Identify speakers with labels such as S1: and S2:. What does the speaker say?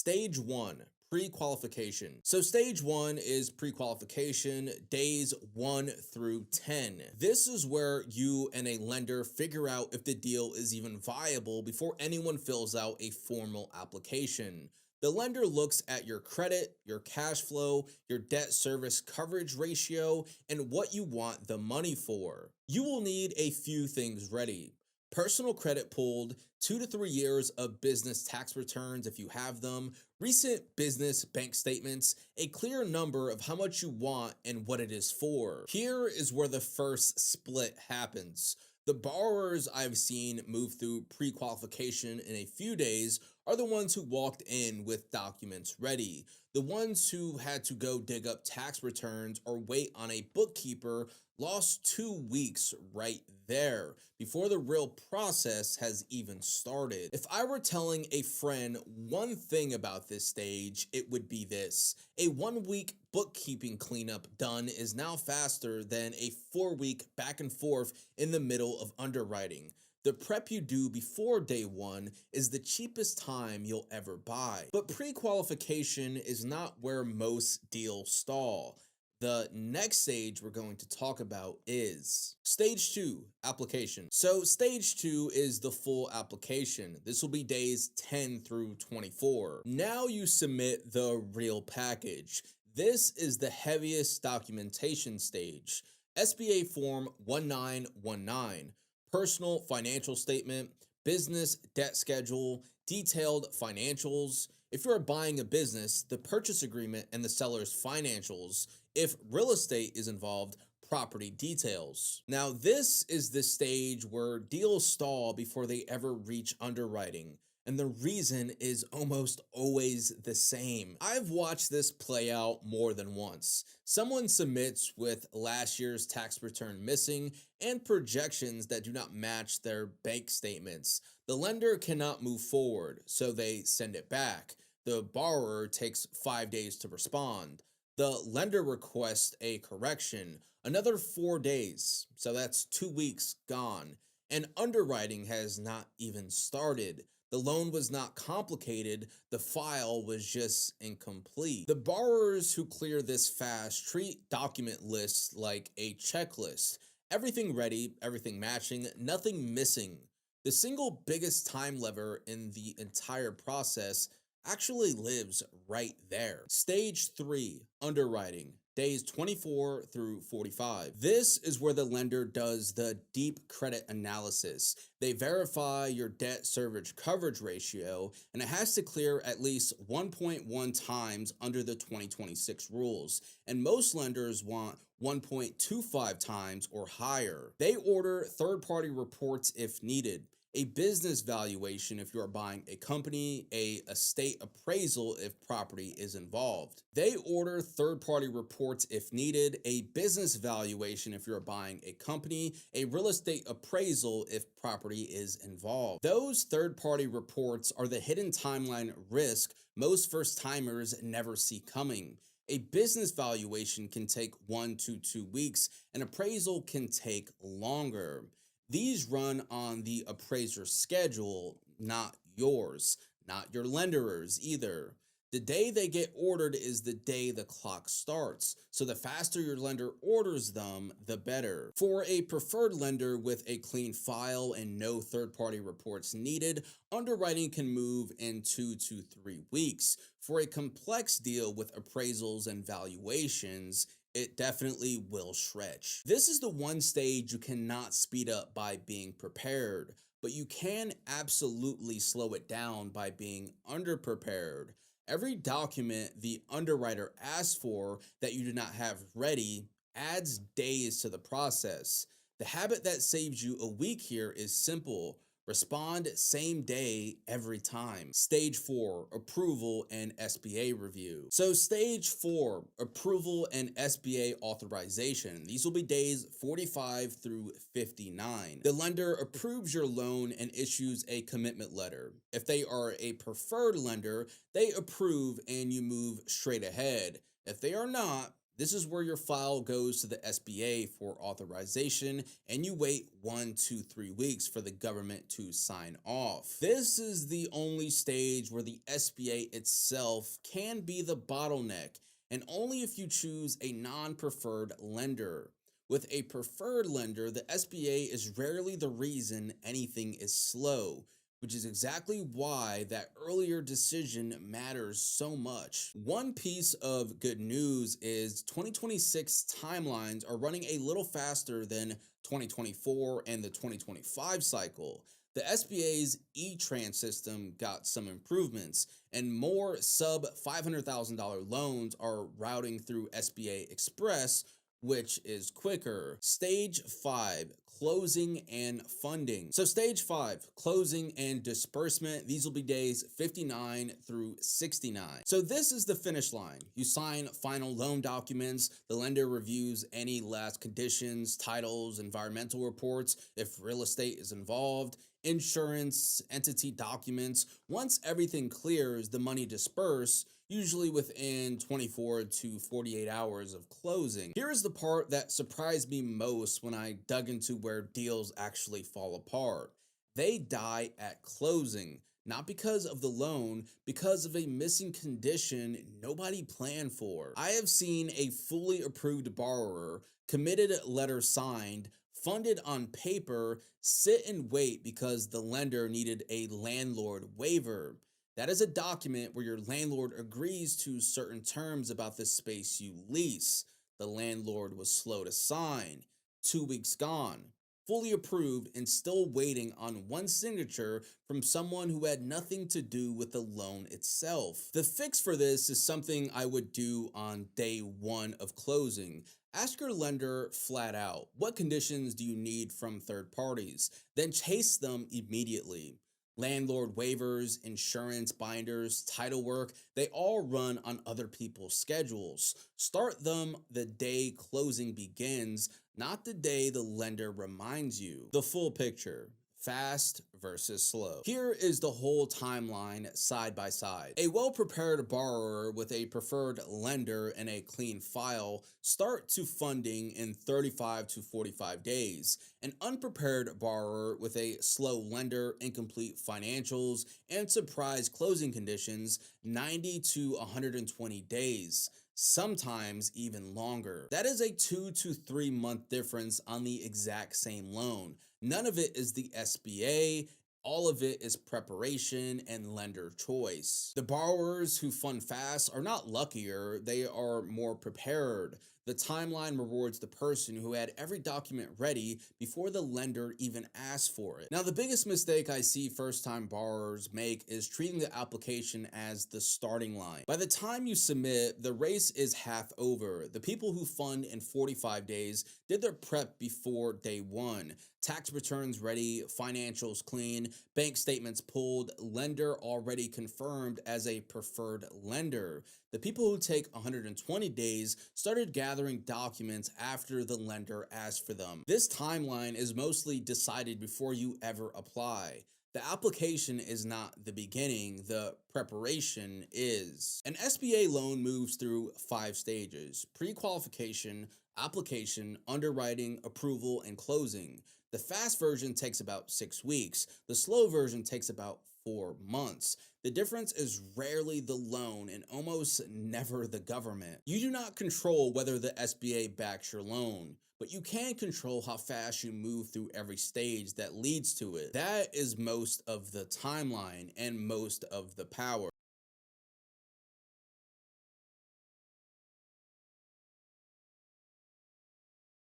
S1: Stage 1, pre-qualification. So stage 1 is pre-qualification, days 1 through 10. This is where you and a lender figure out if the deal is even viable before anyone fills out a formal application. The lender looks at your credit, your cash flow, your debt service coverage ratio, and what you want the money for. You will need a few things ready. Personal credit pulled, 2 to 3 years of business tax returns if you have them, recent business bank statements, a clear number of how much you want and what it is for. Here is where the first split happens. The borrowers I've seen move through pre-qualification in a few days are the ones who walked in with documents ready. The ones who had to go dig up tax returns or wait on a bookkeeper lost 2 weeks right there before the real process has even started. If I were telling a friend one thing about this stage, it would be this: a 1 week bookkeeping cleanup done is now faster than a 4 week back and forth in the middle of underwriting. The prep you do before day 1 is the cheapest time you'll ever buy. But pre-qualification is not where most deals stall. The next stage we're going to talk about is stage 2, application. So stage 2 is the full application. This will be days 10 through 24. Now you submit the real package. This is the heaviest documentation stage. SBA Form 1919, personal financial statement, business debt schedule, detailed financials. If you're buying a business, the purchase agreement and the seller's financials. If real estate is involved, property details. Now, this is the stage where deals stall before they ever reach underwriting. And the reason is almost always the same. I've watched this play out more than once. Someone submits with last year's tax return missing and projections that do not match their bank statements. The lender cannot move forward, so they send it back. The borrower takes 5 days to respond. The lender requests a correction, another 4 days, so that's 2 weeks gone. And underwriting has not even started. The loan was not complicated, the file was just incomplete. The borrowers who clear this fast treat document lists like a checklist. Everything ready, everything matching, nothing missing. The single biggest time lever in the entire process actually lives right there. Stage 3, underwriting, days 24 through 45. This is where the lender does the deep credit analysis. They verify your debt service coverage ratio, and it has to clear at least 1.1 times under the 2026 rules. And most lenders want 1.25 times or higher. They order third-party reports if needed. A business valuation if you are buying a company, a estate appraisal if property is involved. They order third-party reports if needed, a business valuation if you're buying a company, a real estate appraisal if property is involved. Those third-party reports are the hidden timeline risk most first-timers never see coming. A business valuation can take 1 to 2 weeks, an appraisal can take longer. These run on the appraiser's schedule, not yours, not your lender's either. The day they get ordered is the day the clock starts, so the faster your lender orders them, the better. For a preferred lender with a clean file and no third-party reports needed, underwriting can move in 2 to 3 weeks. For a complex deal with appraisals and valuations, it definitely will stretch. This is the one stage you cannot speed up by being prepared, but you can absolutely slow it down by being underprepared. Every document the underwriter asks for that you do not have ready adds days to the process. The habit that saves you a week here is simple. Respond same day every time. Stage 4, approval and SBA review. So stage 4, approval and SBA authorization. These will be days 45 through 59. The lender approves your loan and issues a commitment letter. If they are a preferred lender, they approve and you move straight ahead. If they are not, This is where your file goes to the SBA for authorization and you wait 1 to 3 weeks for the government to sign off. This is the only stage where the SBA itself can be the bottleneck, and only if you choose a non-preferred lender. With a preferred lender, the SBA is rarely the reason anything is slow, which is exactly why that earlier decision matters so much. One piece of good news is 2026 timelines are running a little faster than 2024 and the 2025 cycle. The SBA's e-trans system got some improvements, and more sub $500,000 loans are routing through SBA Express, which is quicker. Stage 5, closing and funding. So stage 5, closing and disbursement, these will be days 59 through 69. So this is the finish line. You sign final loan documents, the lender reviews any last conditions, titles, environmental reports, if real estate is involved, insurance, entity documents. Once everything clears, the money disperse, usually within 24 to 48 hours of closing. Here is the part that surprised me most when I dug into where deals actually fall apart. They die at closing, not because of the loan, because of a missing condition nobody planned for. I have seen a fully approved borrower, committed letter signed, funded on paper, sit and wait because the lender needed a landlord waiver. That is a document where your landlord agrees to certain terms about the space you lease. The landlord was slow to sign. 2 weeks gone. Fully approved and still waiting on one signature from someone who had nothing to do with the loan itself. The fix for this is something I would do on day 1 of closing. Ask your lender flat out, what conditions do you need from third parties? Then chase them immediately. Landlord waivers, insurance binders, title work, they all run on other people's schedules. Start them the day closing begins, not the day the lender reminds you. The full picture. Fast versus slow. Here is the whole timeline side by side. A well-prepared borrower with a preferred lender and a clean file start to funding in 35 to 45 days. An unprepared borrower with a slow lender, incomplete financials, and surprise closing conditions, 90 to 120 days. Sometimes even longer. That is a 2 to 3 month difference on the exact same loan. None of it is the SBA. All of it is preparation and lender choice. The borrowers who fund fast are not luckier, they are more prepared. The timeline rewards the person who had every document ready before the lender even asked for it. Now, the biggest mistake I see first-time borrowers make is treating the application as the starting line. By the time you submit, the race is half over. The people who fund in 45 days did their prep before day 1. Tax returns ready, financials clean, bank statements pulled, lender already confirmed as a preferred lender. The people who take 120 days started gathering documents after the lender asked for them. This timeline is mostly decided before you ever apply. The application is not the beginning, the preparation is. An SBA loan moves through 5 stages: pre-qualification, application, underwriting, approval, and closing. The fast version takes about 6 weeks. The slow version takes about 4 months. The difference is rarely the loan and almost never the government. You do not control whether the SBA backs your loan, but you can control how fast you move through every stage that leads to it. That is most of the timeline and most of the power.